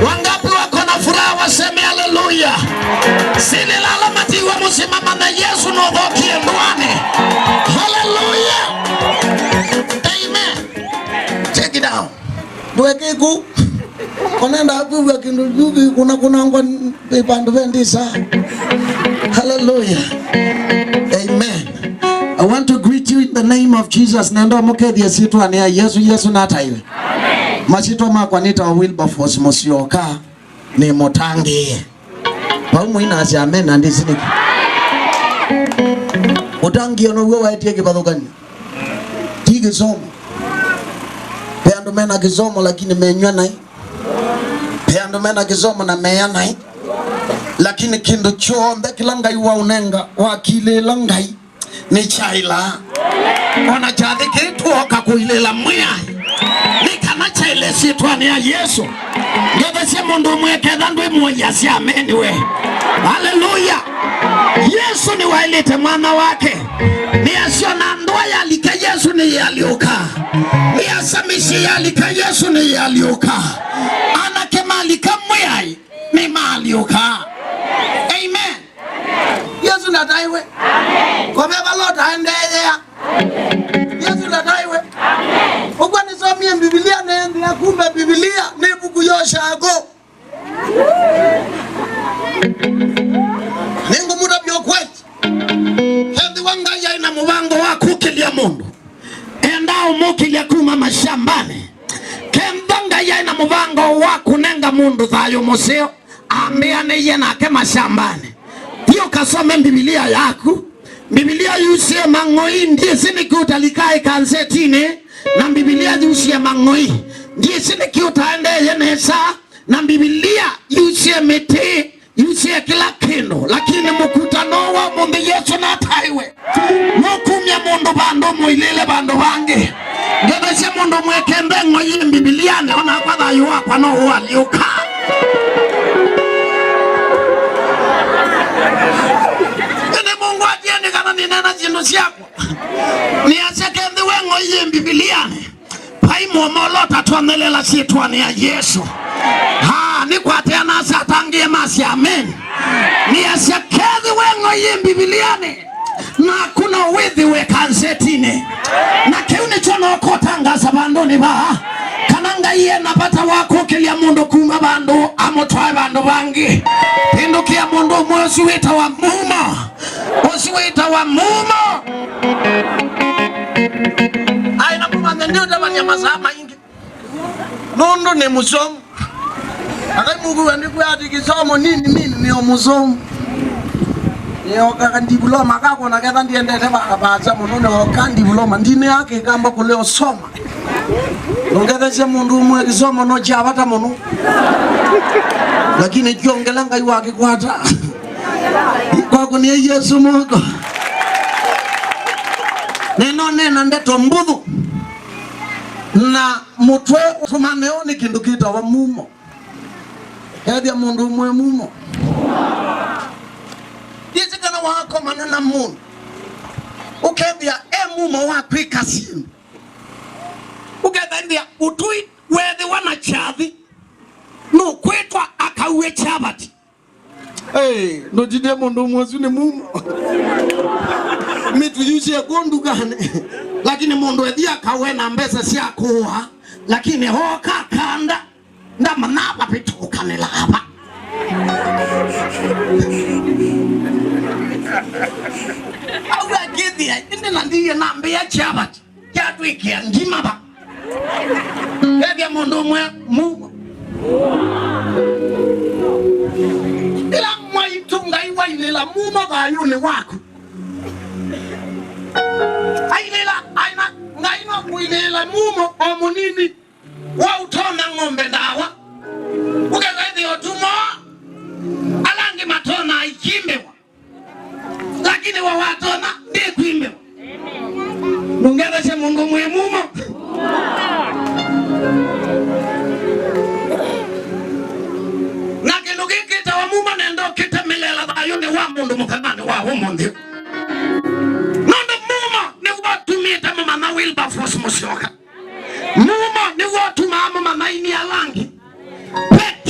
Wangapi wako na furaha waseme haleluya? Sinilala matiwa musimama na Yesu nogokie ndwane. Haleluya. Amen. Check it out. Duweke ku. Konenda hapu wa kindujugi kuna ngwa ipandu vendisa. Hallelujah. Amen. I want to greet you in the name of Jesus. Nendo mukedi yesitu ania Yesu nataiwe. Amen. Machito makwanita wa Wilberforce Musioka ni motangi. Paumu ina asi amen na ndisiniki. Motangi ono uwe waitie kibadukani. Tiki somo. Peandu mena kisomo lakini menywa nai. Peandu mena kisomo na meya nai. Lakini kindu chombe kila ngai wa unenga wakilela ngai ni chaila. Ona chadhi kitu oka kuilela mwai. Ni kana chaile sitwani ya Yesu. Ngebe si mundu mweke dhandu mwoja si ameni we. Haleluya. Yesu ni wailite mwana wake. Ni asio na ndoa ya lika Yesu ni yalioka. Ni asamishi ya lika Yesu ni yalioka. Anakema lika mwai ni malioka. Amen. Yesu nataiwe. Amen. Kwa beba lota endelea. Amen. Yesu nataiwe. Amen. Ukwa nisomie Biblia na kumbe Biblia ni buku yosha ako. Ningu muda biokweti. Hendi wanga ya ina mubango waku kilia mundu. Enda umukilia kuma mashambani. Kembanga ya ina mubango waku nenga mundu thayo museo. Ambia neye na kema shambani. Hiyo kasome Biblia yako. Biblia yusie mangoi ndiye sinikuta likae kanzetine. Na Biblia yusie mangoi ndiye sinikuta ende yenesa. Na Biblia yusie mete yusie kila kino. Lakini mkutano wa mundu Yesu na taiwe. Mukumya mundu bando muilele bando wange. Gebese mundu mwekembe ngoyi Biblia ne ona kwa da yuwa kwa no waliuka. Ene Mungu atiende kana ninena jino siako. Ni asekendi wengo iye Bibiliane. Pai muomolota tuamelela sitwani ya Yesu. Ni kwa tena satangie masi amen. Ni asekendi wengo iye Bibiliane. Na kuna uwithi we kanzetine. Na kiuni chono okotanga sabandoni ba. Kananga iye napata wako kilia mundu kuma bandu amotwae bandu bangi. Pindu kia mundu mwesi wita wa mumo. Mwesi wita wa mumo. Aina kuma ngendio dama nyama sama ingi. Nundu ni musomu. Akai mungu wandiku ya tikisomo nini ni omusomu. Yoka ndibuloma kako na kenda ndiende teba abaza munone wakandi buloma ndine yake kamba kuleo soma. Nongeza mundu mwe kisomo no chabata munu. Lakini kiongelanga iwake kwata. Kwa kuni Yesu Mungu. Nena ndeto mbudhu. Na mutwe tumaneoni kindu kita wa mumo. Hedia mundu mwe mumo. Yezi kana wako manana mundu. Ukebia mumo wako ikasini. Ugethandia utui wethi wana chathi. No kwetwa akauwe chabati. No jide mundu mwazu ni mumo. Mitu yusi ya kundu gane. Lakini mundu wethi akauwe na mbesa siya kuwa. Lakini hoka kanda. Nda manaba pituka nilaba. Awe githia indi nandiye nambia chabati. Yatu ikia njimaba. Ebya mundu mwe mumo. Ila mwaitunga iwa ilela mumo gayuni wako. Ailela aina ngaino kuilela mumo omunini wa utona ngombe dawa. Ugezaidi otumo alangi matona ikimbewa. Lakini wa watona ndi kuimbewa. Nungeza se mungu mwe mumo. Na kilugi kita wa mumo nendo kita milela dayuni wa mundu mukangani wa humundi. Nondo mumo ni watu mita mama na Wilberforce Musioka. Mumo ni watu mama ini alangi. Pet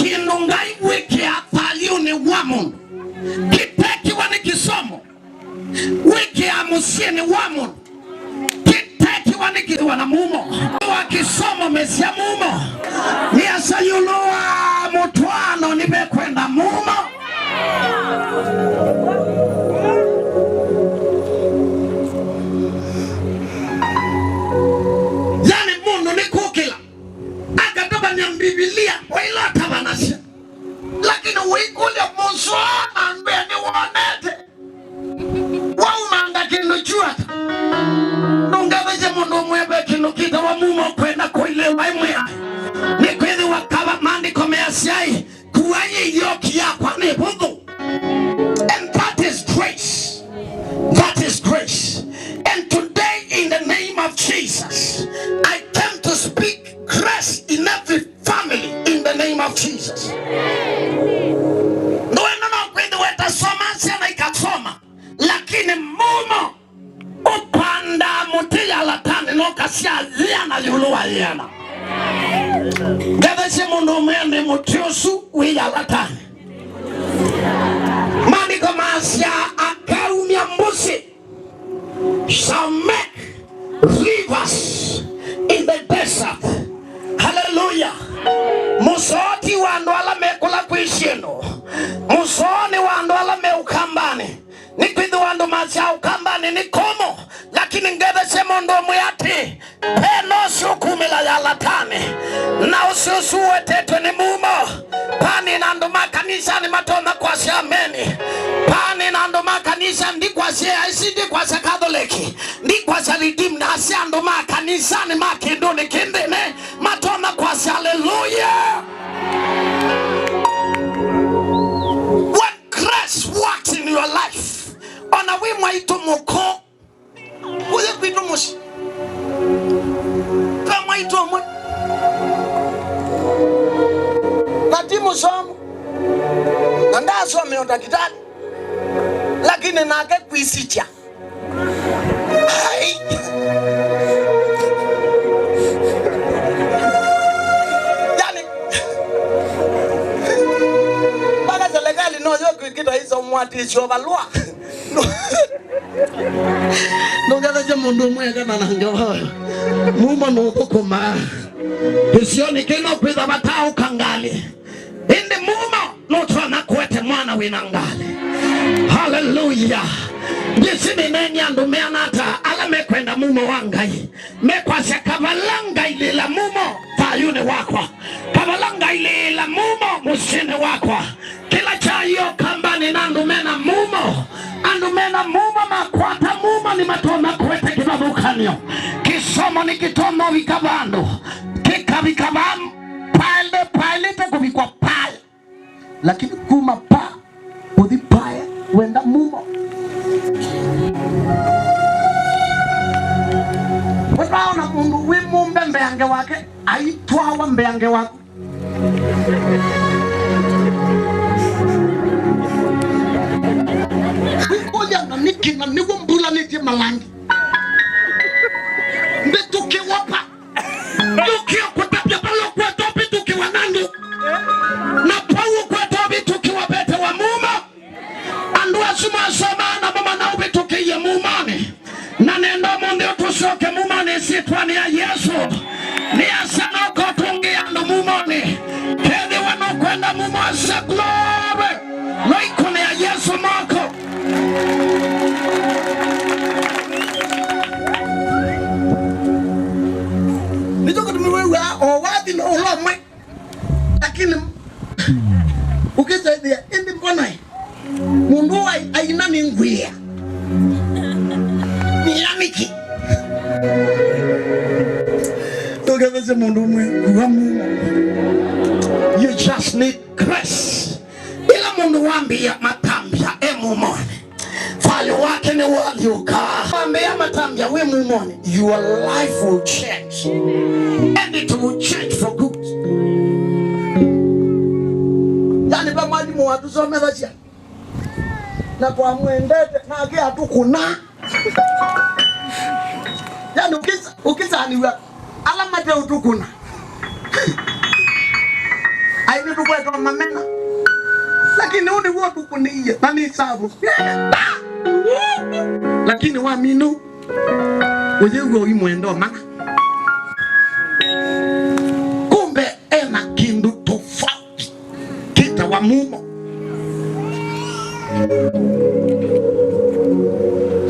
Wikule muso ambeni wonete. Waumanga kinu chuata. Nungaveje mundu mwebe kinu kita wa mumo kwenda koile waimwea. Nikwezi wakava mandi komeasiai. Kuwanyi yoki ya kwa nebudu. And that is grace. That is grace. And today in the name of Jesus, I came to speak grace in every family in the name of Jesus. No, lakini mumo upanda mutia latani no kasia liana yuluwa liana. Gavese mundu mwende mutiosu wila latani. Maniko masia akaumia mbusi shall make rivers in the desert. Hallelujah. Musoti wando ala mekula kuishino. Musoni wando ala meukambani. Nikwidhu wando masia ukambani nikomo. Lakini ngebe semondo muyati. Peno sukumila ya latane. Na ususuwe tetwe ni mumo. Pani nandoma kanisa ni matona kwa siameni. Pani nandoma kanisa ndi kwa siya isi ndi kwa siya katholiki. Ndi kwa siya ridim na siya ndoma kanisa ni makindoni kindine. Matona kwa siya. Hallelujah. When grace works in your life, ona wimwa ito moko. Uye kuitu mushi. Kama ito mwe. Natimu somu. Nanda some ondakitani. Lakini nake kuisicha. Hai. Yani. Baka serikali no yoku kita hizo mwati chovalua. Nongeza je mundu mwega na nangewa. Muma no kokoma. Isioni kino kwitha batao kangali. Indi muma no twana kwete mwana winangali. Hallelujah. Jisini nenya ndumeanata ala mekwenda mumo wangai. Mekwasya kavalanga ilila mumo fayune wakwa. Kavalanga ilila mumo musine wakwa. Kila chayo kambani na ndumena mumo. Andumena mumo makwata mumo ni matona kwete kibabukanyo. Kisomo ni kitono vikabando. Kika vikabam pale te kubikwa pale. Lakini kuma pa udhi pale wenda mumo. Wakaona mundu wimu mbembeange wake aitwawa mbeange wako. Wikoja na niki na nigo mbula niti malangi. Mbetuki wapa. Tukio kutapia palo kwa topi tuki wanandu. Na pawu kwa topi tuki wabete wa muma. Andua suma somana mama na ube tuki ya mumane. Na nendo monde otusoke mumane sitwani ya Yesu. Ni asana kotungi ando mumane. Kede wano kwenda mumasa glory. Loikone ya Yesu mako. Nitoko tumiwewe owadi na olomwe. Lakini ukisaidia indi mponai. Mundu wa aina ninguia. Niamiki. Togeveze mundu mwe kuhamu. You just need grace. Ila mundu wambia matambia mumone. Fali wake ni wali uka. Wambia matambia we mumone. Your life will change. And it will change for good. Yani pa mwalimu watu someza chia. Na kwa mwendete na akia hatukuna. Yani ukisa aniwa alamate utukuna. Aini tukweta mamena. Lakini uni wotu kuniye nani sabu. Lakini wa minu uyewo imwendo mana. Kumbe ena kindu tofauti kita wa mumo.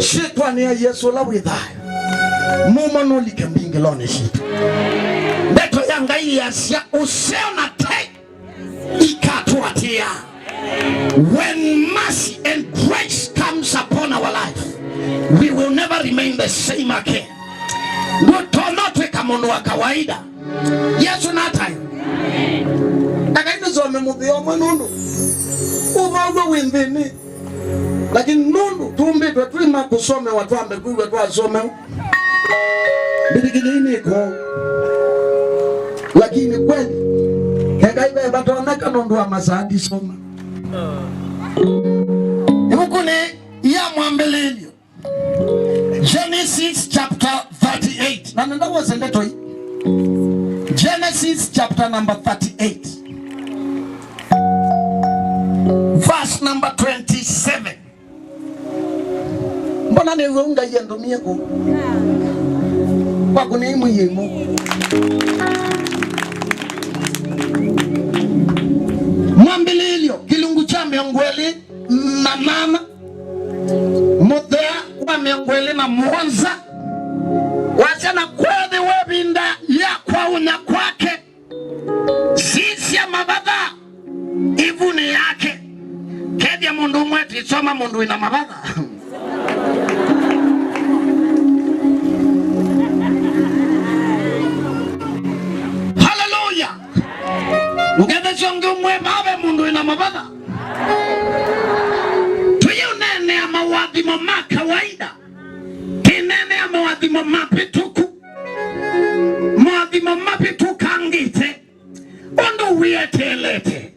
Shetani ya Yesu la widhayo. Mumo no likambingi lone shitu. Ndeto yanga iya siya useona te ikatuatia. When mercy and grace comes upon our life, we will never remain the same again. Ndotonotweka mundu wa kawaida. Yesu natayo. Akaini zome mudhiyo manundu. Uvaudwa windhini. Lakini nundu tumbitwe tuima kusome watuambe kuwe tuasome. Bidigini iko. Lakini kweli kekaibe batoneka nundu wa masadi soma. Mukune ya mwambelelio Genesis chapter 38. Na nenda wasende toi. Genesis chapter number 38. Verse number 27. Mbona ni runga yendo mieko? Kwa kunimu yemu. Mwambelelio kilungu cha miongweli na mama Muthea wa miongweli na Mwanza wachana kweli webinda ya kwa unya kwake sisi ya mabadha ivuni yake kedia mundu mweti soma mundu ina mabadha. Hallelujah. Ngebe chongi umwe mabe mundu ina mabadha. Tuyunene ya mawadhimo makawaida. Kinene ya mawadhimo mapituku. Mawadhimo mapituku angite. Undu wetelete.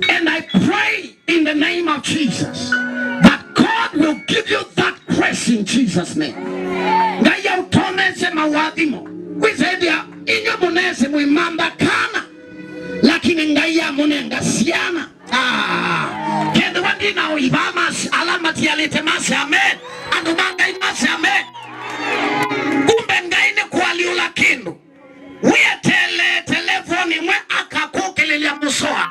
And I pray in the name of Jesus that God will give you that grace in Jesus' name. Ngaya utonese mawadhimo. Wizedia inyo munese muimamba kana. Lakini ngaya munenga siana. Kendo wangina uibamas alamati alite masi amen. Andumanga imasi amen. Kumbe ngaini kualiula kindu. Wetele telefoni mwe akakukililia musoa.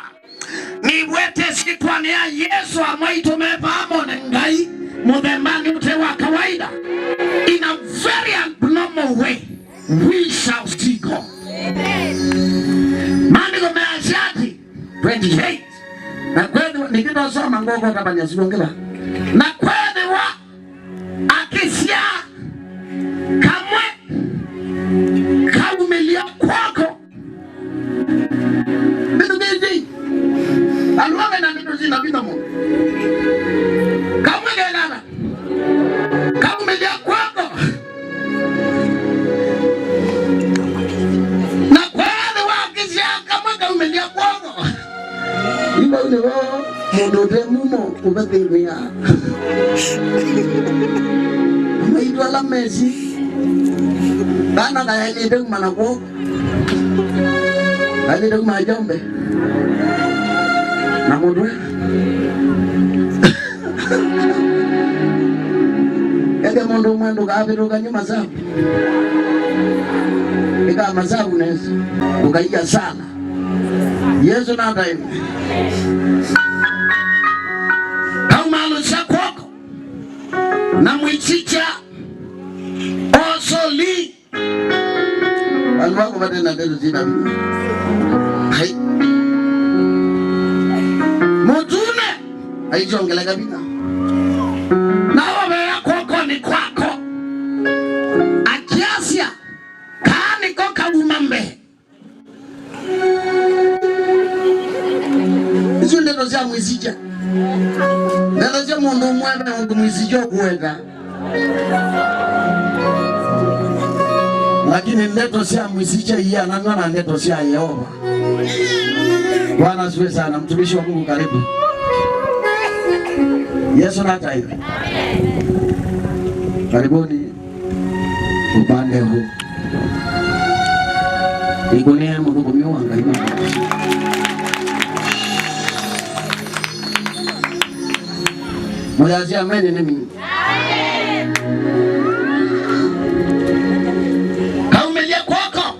Ni wete sikwa ni ya Yesu amaitu mepamone ngai. Mudembani ute wa kawaida. In a very abnormal way, we shall see God. Mandiko meashati 28. Na kweli nikito soma ngoko kabanya silongela. Na kweli wa akisia kamwe kaumelia kwako. Bidu bizi. Aluame na nito zina bina mo. Kamwe genana. Kaumelia kwako. Na kweli wa akisia kamwe kaumelia kwako. Iba unewa modote mumo ubetelmea. Maitwa la Messi. Bana kaya nideng manako. Kaya nideng majombe. Namudwe. Ede mondo mwendo kabiru kanyu masabu. Ika masabu nesi. Ukaiya sana. Yesu nata hivi. Kaumalo cha kwako. Na mwichicha. Osoli. Wanu wako bade na dedu zina vini. Hai. Motune. Haichongele kabina. Na wabe ya kwako ni kwako. Akiasia. Kaani koka umambe. Isu ndeto zia mwizija. Ndeto zia mundu mwebe mundu mwizija kuweka. Lakini ndeto zia mwizija iya nangana ndeto zia Yehova. Bwana siwe sana, mtumishi wa Mungu karibu. Yesu nata hivi. Karibuni upande huu. Ikunie mundu kumiwa ngaimu. Mwazi ameni nimi. Kaumelia kwako.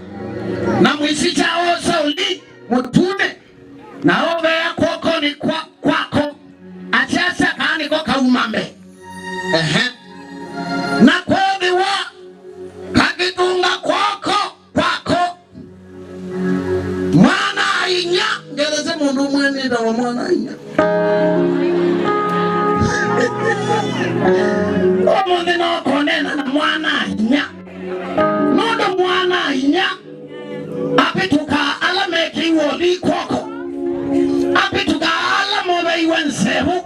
Na mwisicha osa uli. Mutune. Na ove ya kwako ni kwako. Achasa kaani kwa kaumambe. Na kweli wa. Kakitunga kwako. Mwana inya. Ngereze mundu mwene da wa mwana inya omundu no konena na mwana inya nodo mwana inya apituka ala meki woli kwako apituka ala mobe iwensebu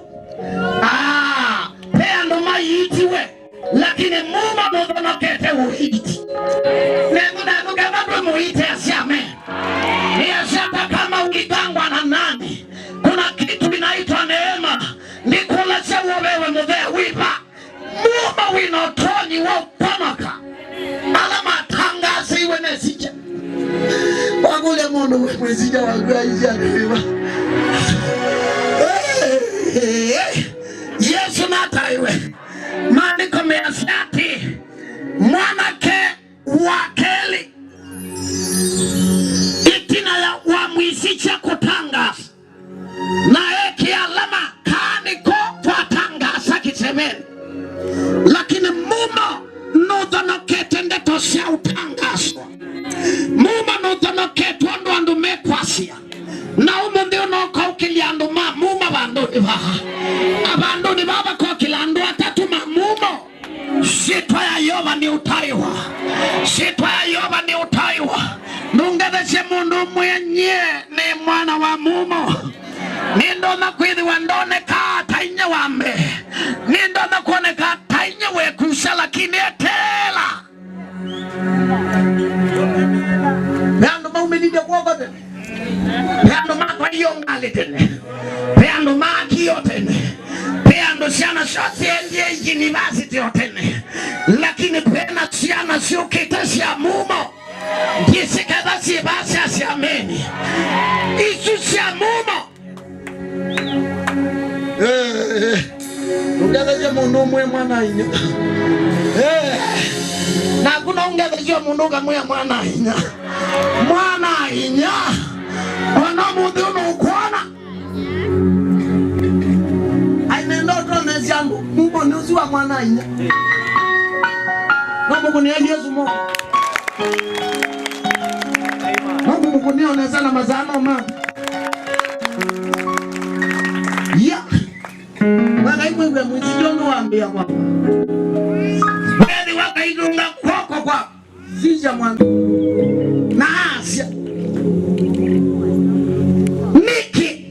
peando mayitiwe lakini muma nodo no kete uhiti nengu na nukabadwe muhiti asiame niashaka kama uligangwa na nani kuna kitu inaitwa neema nikula sewa wewe mudhea wipa muma winotoni wa upamaka alama tangasi iwe nesija wagule mundu mwezija wagwaisha niwa Yesu nataiwe maandiko measiati mwanake wakeli itina ya wamwisicha kutangasa na eki alama kaniko twatangasa kisemeni lakini mumo nudhanokete ndeto sia utangaswa mumo nudhanokete wandu mekwasia na umo ndio noka ukiliandu muma banduni baha abanduni baba kwa kilandu atatuma mumo shitwa ya Yoba ni utaiwa shitwa ya Yoba ni utaiwa nungedeshe mundu mwenye ni mwana wa mumo nindo na kwidhi wandone ka tainya wambe nindo na kuone ka tainya wekusha lakini etela peando maumenide kwa kote peando makwa yongali tene peando maki yotene peando siana shoti endie university yotene lakini pena siana siukita siya mumo jisikada sibasi asiameni isu siya mumo ungetheje mundu mwe mwana inya na kuna ungetheje mundu gamwe mwana inya ona mundu unukuona ainendo tone zangu mungu ni uzi wa mwana inya na mungu ni Yesu mo mungu ni oneza na mazano ma ya waka imwe mwizijono wambia kwa wadi waka idunga kwako kwa sija mwangu na Asia Niki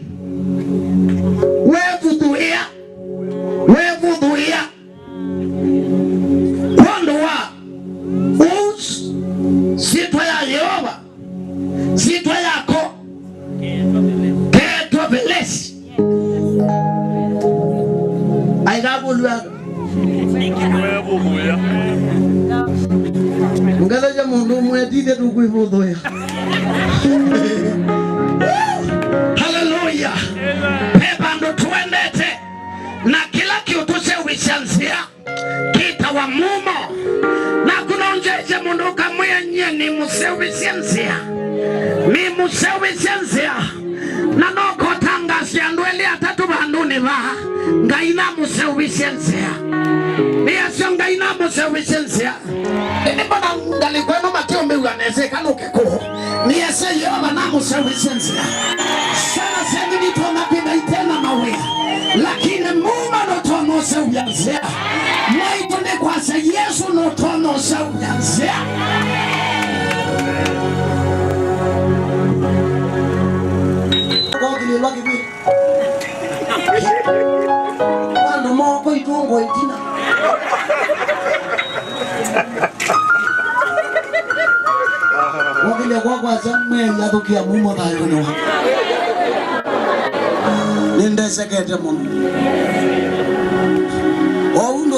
wevuduia kondo wa us sitwa ya Yoba sitwa yako keto belesi aigabulwa ngalaja mundu mwetide tukwivuduia haleluya pepa ndo tuendete na kila kitu sewishansia kita wa mumo na kuna unjeje mundu kamwenye ni musewishansia na noko tangasia ndweli atatu banduni baha ngaina musewishansia niasio ngaina musewishansia ini mbona ngalikweno matio mbiwanese kanuke kuhu niase Yoba na musewishansia sana semi nitona pina itena mawea lakini muma notono sewishansia mwaito ne kwasa Yesu notono sewishansia moko itungo itina wakile kwa zamme ya dokia mumo ta yono ninde sekete muno oundo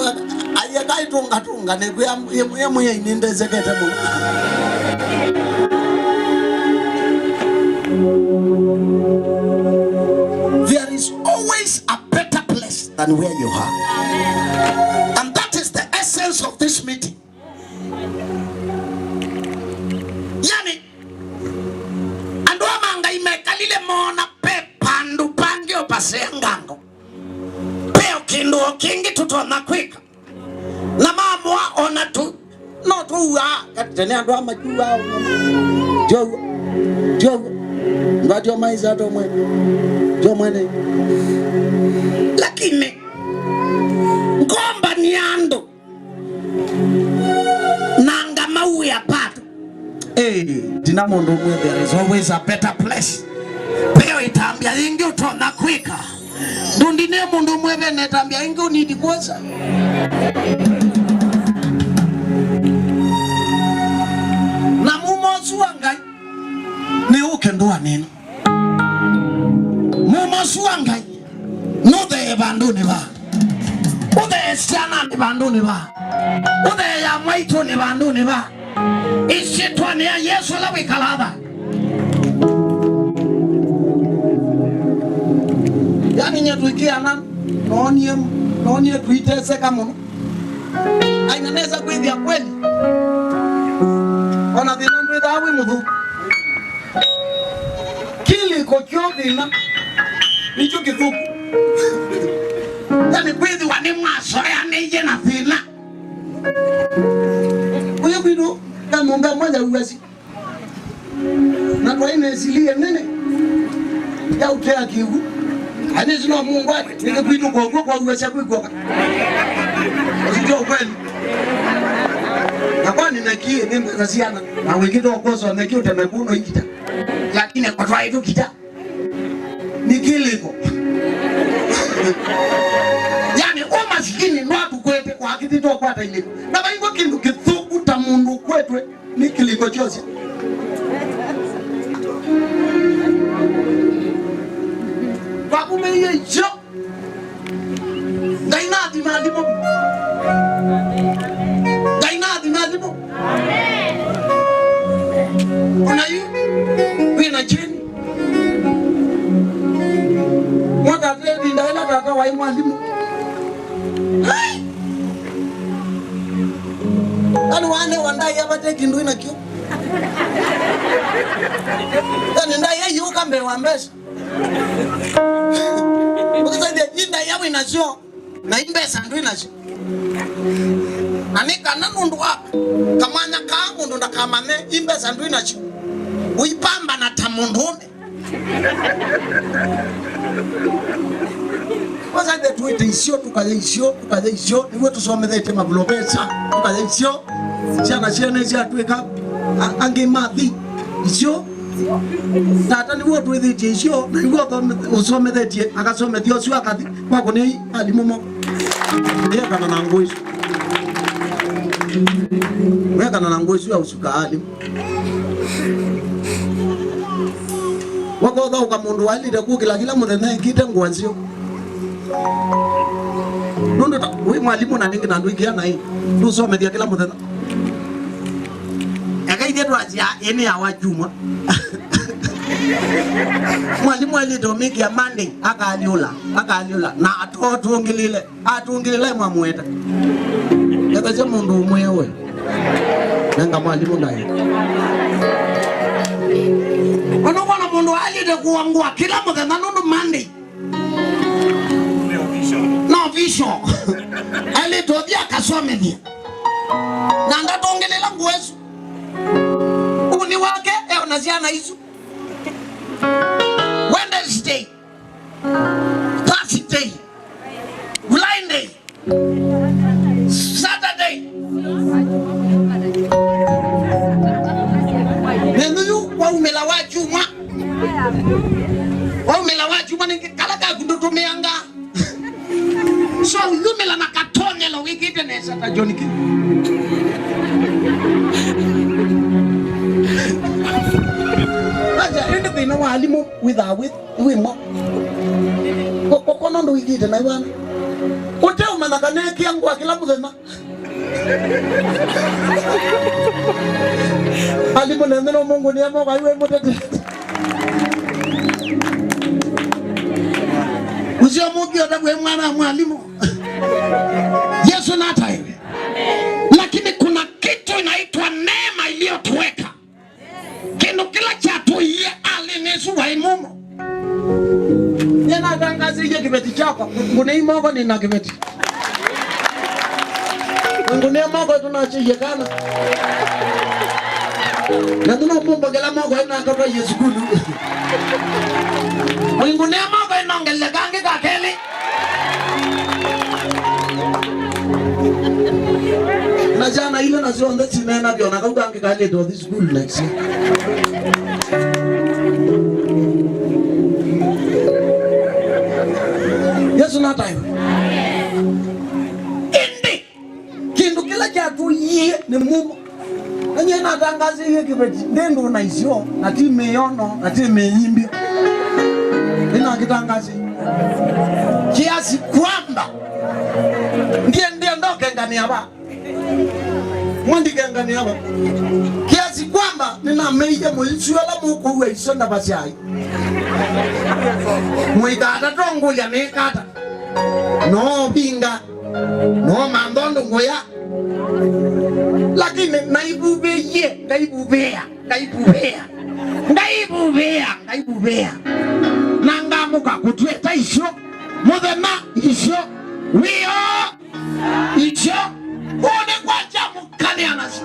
ayeka itunga ne kuya yemuye ninde sekete muno there is always a better place than where you are, and that is the essence of this meeting. Yani ando manga imekalile mona pe pandu pangio pasengango peo kindu kingi tutona kwika na mamwa ona tu no tu ya katene ando amajua jo Ngajo maiza ato mwene. Lakini ngomba niando nanga mau ya pato. Tina mundu mwe, there is always a better place. Peo itambia ingi utona kwika. Ndundine mundu mwe vene itambia ingi unidi kwoza. Na mumosu wangai ni ukendua nini. Mumosu wangai nude banduni ba. Ude sana ni banduni ba. Ude ya mwaitu ni banduni ba. Ishitwa ni ya Yesu la wikalaba. Yani nyetuikia na nonie tuitese kama ainaneza kuithia kweli. Ona thina ndwithawi muthu. Kili ko kyovina nicho kithuku. Yani kwithi wani mwasoya nije na thina. Uyo kwidu kamombe mmoja uwezi. Na kwa ine silie nene ya utea kigu. Ani zino Mungu wake nige kwidu kwa uwezi kwikoka. Usijua kweli. Nakoni nakie nimbe kasiana na wengine wakoso nakie utemekuno ikita. Lakini kwa twa itu kita nikiliko. Yani umasikini nwatu kwete kwa kitito kwata iliko. Na baingo kindu kithuku ta mundu kwetwe nikiliko chose. Wakume iye jo Dainati madimo. Dainati madimo. Kuna yu wina chini mwaka tedi ndaila kaka wa mwalimu. Ani wane wandai abate kindu ina kyo. Yani ndai yu kambe wambesa. Ukisaidia jinda yawe inasio na imbesa ndu inasio. Anika nanundu wapa kamanya kaangu ndo ndakamane imbesa ndu inasio. Uipamba na tamundume. Waza de tuite isio tukaje isio niwe tusomeze tema globesa tukaje isio chana chene cia tweka ange mathi isio tata niwe tuite isio na niwe usomethetie akasomethio cio akathi kwako ni alimumo ya kana na ngoi wewe kana na ngoi cio usuka alimu wako dhauka mundu walire kukila kila muthenya ikite ngwanzio nundu ta we mwalimu na ningi na ndu ikia nai ndu somethia kila muthenya akaithia twajia ene ya wajuma mwalimu alito miki ya Monday akaliula na atungilile mwamweta yakaje mundu umwewe nanga mwalimu naye Wanokona mundu alide kuangua kila muthenya nundu Monday. No vision. Alito thia kasomethia. Na ndatongelela ngwesu. Uni wake unaziana hizo. Wednesday. Thursday. Friday. Saturday. Nendu wa umela wajuma. Wa umela wajuma ni kalaka kundutumeanga. So umela na katonye lo wiki tene sata joniki. Aja ende na walimu with mo. Kokono ndo wiki tena bwana. Ote umanaka neki yangu akila muthenya. Alimu neno Mungu ni amo kaiwe mutete. Uzio Mungu yote mwana mwalimu. Yesu nata hivi. Lakini kuna kitu inaitwa neema iliyotuweka. Kino kila chatu ye alinesu wa imumo. Yana tangazi ye kibeti chako. Ngune imogo ni na kibeti. Ngune imogo tunachiyekana. Na tuna mumbo gela mogo ina kapa Yesu kulu. Mungu ne mogo ina ngele gange kakeli. Na jana ile na zonde tinena byo na kugange kale do this school next year. Yesu na time. Indi kindu kila kiatu yie ni mumo. Nanye na tangazi yeye kibeti ndendo na isio na timu yono na timu yimbi. Ina kitangazi kiasi kwamba ndiye ndoke ngani hapa. Mwandi ngani hapa. Kiasi kwamba nina meije muisio la muko we isonda basiai. Muikata tongolia nekata. No binga. No mandondo ngoya. Lakini ngaibubea nangamuka kutweta isho muthema isho wio isho one kwacha mukane anasi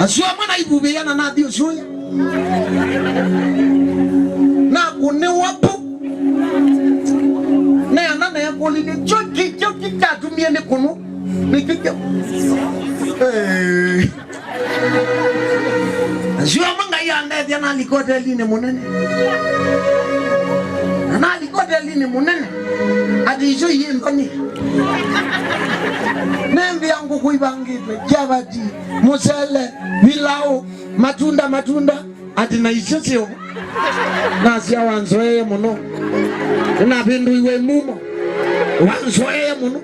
asio mwana ibubea na nathi usho na kune wapu na anana ya kolile choki tatumie ne kunu nikike Jua manga yande dia na likote line munene. Na likote line munene. Adi jo yindoni. Nembe yangu kuibangitwe javati musele bilao matunda adi na isosio. Na sia wanzoe muno. Na bindu iwe mumo. Wanzoe muno.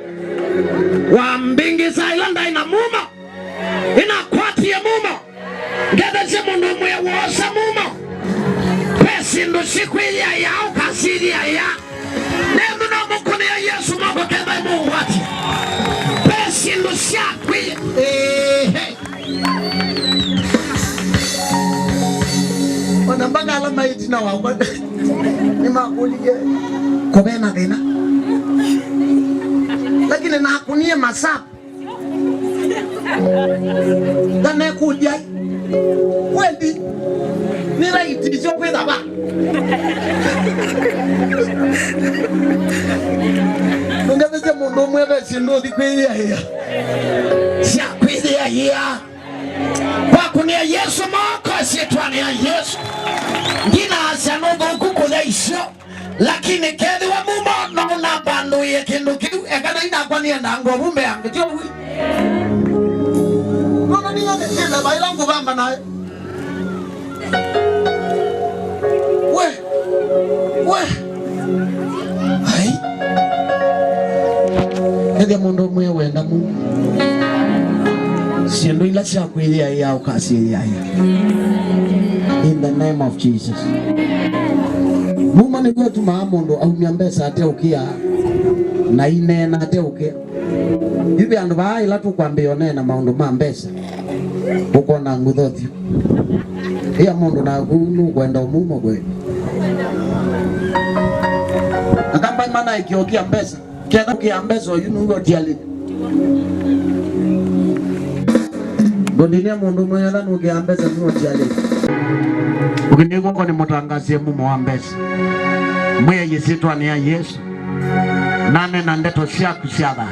Wa mbingi sailanda ina mumo. Ina kwati ya mumo. Gada se muno mwe wosa mumo. Pesi ndo siku ya ukasiri ya. Nemu no mukune ya Yesu moko kenda Mungu wati. Pesi ndo siku ya. Wanambanga alama itina wawa. Ni makulige. Kubena dina. Lakini na hakunie masapu. Dane kuja wendi nira itisho kwenda ba ungeze mundo mwebe sindo dikweya ya sia kweya ya kwa kunia Yesu moko sietwane ya Yesu ngina asano kukula isho lakini kedi wa mumo no na bando ye kindu kiu ekana ina kwani na ngobumbe yangu tio na bailangu bamba nae we ai ndio mundo mwe wenda mu siendo ila cha kwelia ya ukasilia ya in the name of Jesus muma ni kwetu maamundo au miambesa ate ukia na inena ate ukia hivi andu ba ila tu kwambia nena maundu mambesa uko na ngudhothio iya mundu na gunu kwenda umumo gwe akamba mana ikiokia pesa kenda kia pesa yunungo tiali gondinia mundu mwenye nukia pesa nuo tiali ukiniko ni mutangazie mumo wa pesa mwe yesitwa ni ya Yesu nane na ndeto shaku shaba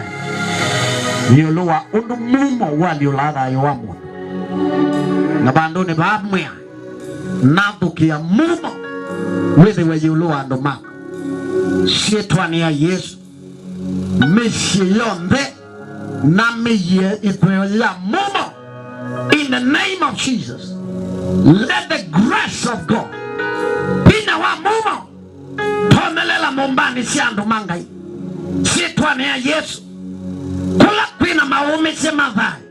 yolowa undu mumo wali ulaga yowamu na bandone bamwea nathukia mumo withe we yuluwa andu mako sietwani ya Yesu mishie yonthe na miye itweoya mumo in the name of Jesus. Let the grace of God bina wa mumo tomelela mumbani si andu mangai sietwani ya Yesu kula kwina maume si mathai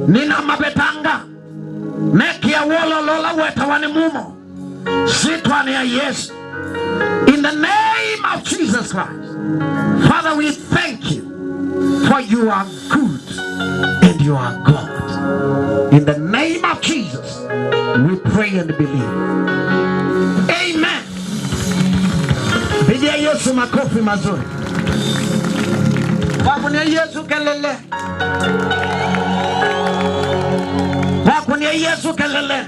nina mabetanga nekia wolo lola weta wani mumo sitwani ya Yesu in the name of Jesus Christ. Father, we thank you for you are good and you are God. In the name of Jesus we pray and believe. Amen. Pigia Yesu makofi mazuri. Wakunia Yesu kelele. kunia Yesu kelele.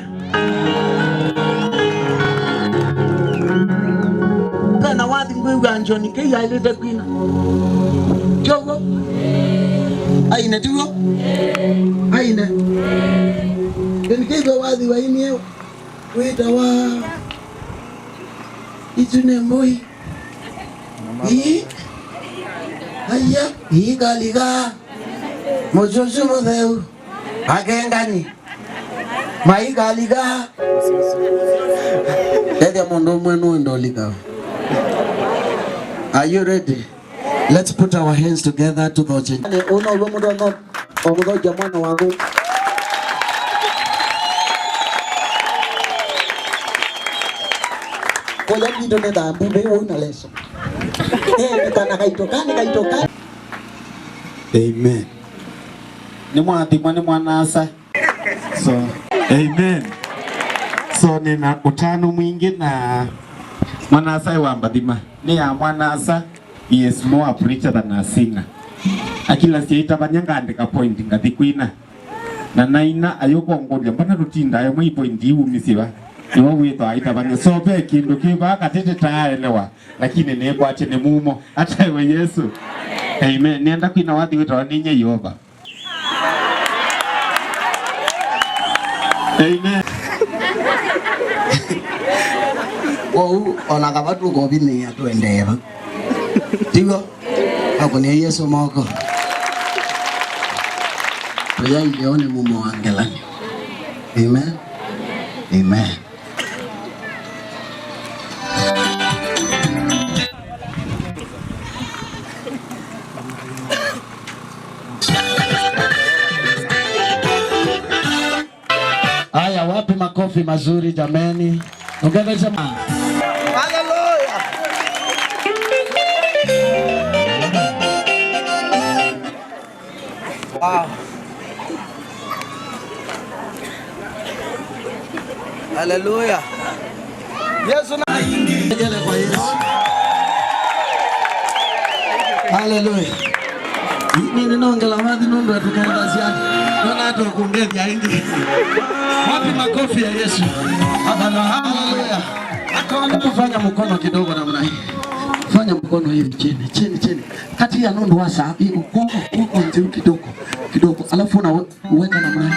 Kana wathi ngwe anjoni ke ya ile takwina. Jogo. Aina tuo. Aina. Kenike wathi wa ini weta wa itune moi. Aya, igaliga. Mojojo modeu. Agengani. Maigaliga. Ede mondo mwenu ndolika. Are you ready? Let's put our hands together to the church. Uno lomudo no omudo jamana wangu. Kola bido ne da bube una leso. Kana kaitoka. Amen. Ni mwana asa. So, amen. So nina utano mwingi na mwana asa wa mbadima. Ni ya mwana asa, he is more a preacher than a singer. Akila siya banyanga andika point ngati kwina. Na naina ayoko ngolia mbana rutinda ayo mwi point umisiwa. Niwa wito aitabanya sobe kindu kiba katete taelewa. Lakini nebo ache ne mumo hata we Yesu. Amen. Nienda kwina wathi wito ninye Yehova. Amen. Ona kabatu ko bini ya tuendeva. Tigo. Ako ni Yesu moko. Tuya ione mumo angelani. Amen. Amen. Aya, wapi makofi mazuri jameni? Ongeza sema. Hallelujah. Wow. Hallelujah. Yesu na ngele kwa Yesu. Hallelujah. Mimi ninaongela madhi nundu atukenda ziani. Nona hata kuongeza ingi. Wapi makofi ya Yesu? Hallelujah. Akaona kufanya mkono kidogo namna hii. Fanya mkono hivi chini. Kati ya nundu hasa uko ndio kidogo. Alafu unaweka namna hii.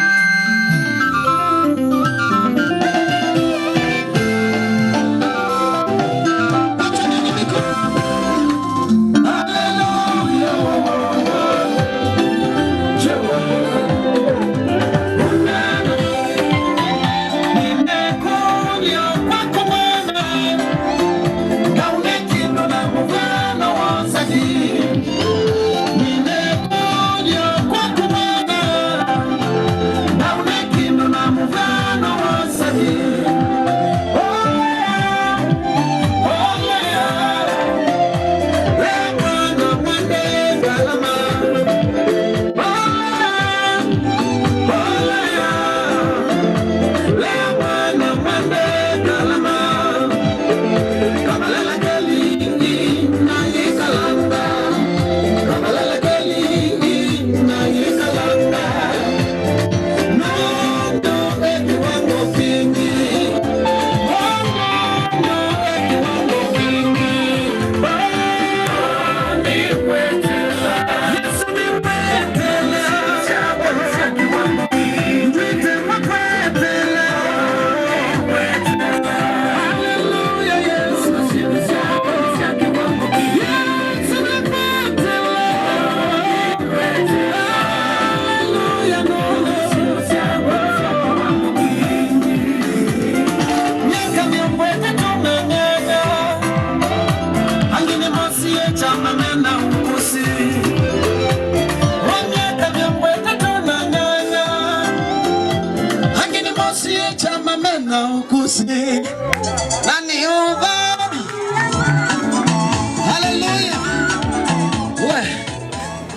Hallelujah.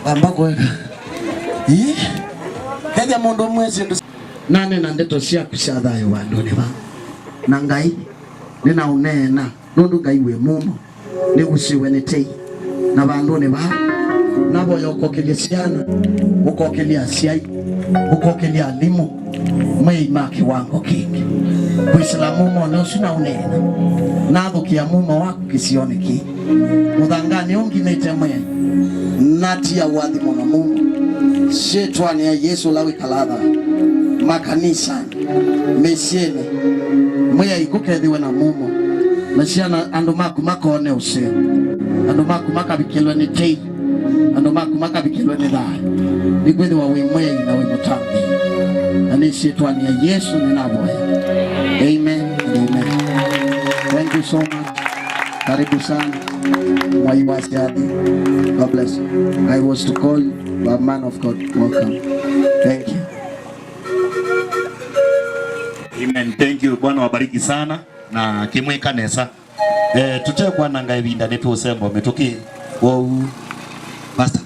Ambako weka. Kaja mundu mwezi nane na ndeto cia kucathayo wandu ni ba. Na Ngai nina unena nundu Ngai we mumo ni guciwe ni tei na bandu ni ba nabo yokokelia ciana ukokelia aciari ukokelia alimu meima kiwango kingi kuislamu mone usina unena nathukia mumo waku gicione ki muthangani unginite mwe natia wathi muno Mungu shetani ya Yesu lawi kalatha makanisa mesiene mwe ikukethiwe na mumo na ciana andu maku makone ucio andu maku makabikilwe ni tei andu maku makabikilwe ni thayo nikwithiwa wi mwei na wi mutambi na ni shetani ya Yesu ninaboya. Amen. Amen. Thank you so much. Karibu sana. God bless you. I was to call you, but man of God, welcome. Thank you. Amen. Thank you. Bwana wabariki sana na kimwe kanesa. Tutekwa nanga ibinda netu usembo metuki. Wow. Pastor.